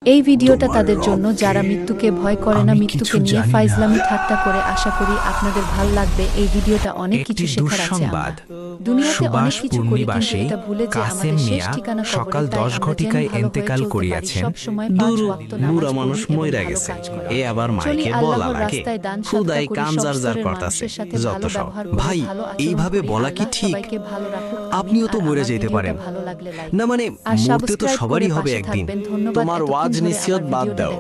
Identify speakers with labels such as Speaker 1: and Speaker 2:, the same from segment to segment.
Speaker 1: এই ভিডিওটা তাদের জন্য যারা মৃত্যুকে ভয় করে না, মৃত্যুকে নিয়ে ফাইজলামি ঠাট্টা করে। আশা করি আপনাদের ভালো লাগবে। এই ভিডিওটা অনেক কিছু শেখার আছে। আমরা দুনিয়াতে অনেক কিছু করি, কিন্তু এটা ভুলে যে আমাদের শেষ ঠিকানা
Speaker 2: সকাল 10 ঘটিকায় ইন্তেকাল করিয়াছেন।
Speaker 1: দূর
Speaker 3: বুড়া মানুষ মইরা গেছে, এ আবার মাইকে বলা লাগে, খুদাই কাম যার যার করতাছে যত সব।
Speaker 2: ভাই, এইভাবে বলা কি ঠিক? আপনিও তো মরে যেতে পারেন না, মানে মরতে তো সবারই হবে একদিন।
Speaker 3: তোমার ওয়াজ নিসিয়ত বাদ দাও,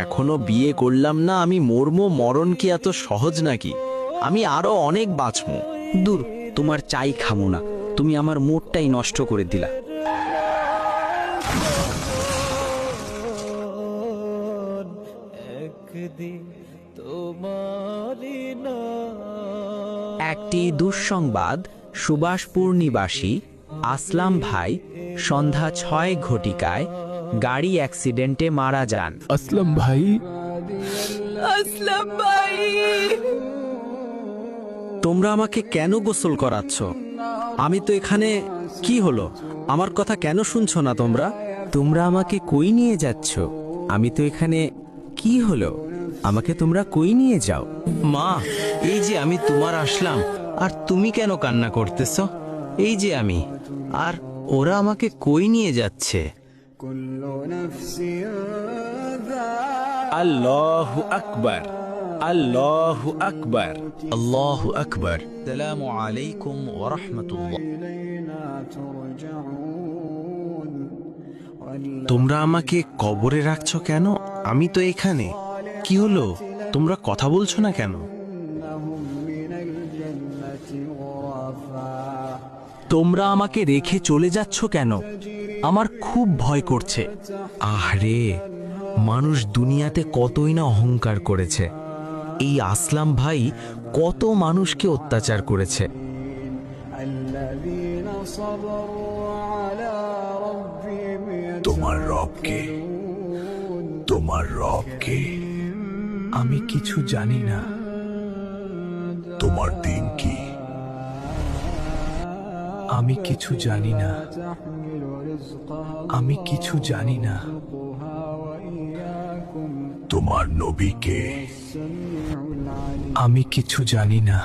Speaker 3: এখনো বিয়ে করলাম না, আমি মরমো। মরণ কি এত সহজ নাকি? আমি আরো অনেক বাঁচমু।
Speaker 4: দূর, তোমার চাই খামো না, তুমি আমার মুডটাই নষ্ট করে দিলা।
Speaker 2: একটি দুঃসংবাদ। সুভাষপুর নিবাসী আসলাম ভাই সন্ধ্যা 6 ঘটিকায় গাড়ি অ্যাক্সিডেন্টে মারা যান।
Speaker 5: আসলাম ভাই,
Speaker 3: তোমরা আমাকে কেন গোসল করাচ্ছ? আমি তো এখানে। কি হলো? আমার কথা কেন শুনছো না তোমরা?
Speaker 2: তোমরা আমাকে কই নিয়ে যাচ্ছ? আমি তো এখানে। কি হলো? আমাকে তোমরা কই নিয়ে যাও?
Speaker 3: মা, এই যে আমি তোমার আসলাম, আর তুমি কেন কান্না করতেছ? এই যে আমি, আর ওরা আমাকে কই নিয়ে যাচ্ছে?
Speaker 5: আল্লাহু আকবার, আল্লাহু আকবার,
Speaker 3: আল্লাহু আকবার। আসসালামু আলাইকুম ওয়া রাহমাতুল্লাহ। তোমরা আমাকে কবরে রাখছো কেন? আমি তো এখানে। কি হলো? তোমরা কথা বলছো না কেন?
Speaker 2: তোমরা আমাকে রেখে চলে যাচ্ছ কেন? আমার খুব ভয় করছে। আহরে, মানুষ দুনিয়াতে কতই না অহংকার করেছে। এই আসলাম ভাই কত মানুষকে অত্যাচার করেছে।
Speaker 5: তোমার রবকে, তোমার রবকে।
Speaker 2: আমি কিছু জানি না।
Speaker 5: তোমার দিন কি?
Speaker 2: আমি কিছু জানি না। আমি কিছু জানি না।
Speaker 5: তোমার নবীকে?
Speaker 2: আমি কিছু জানি না।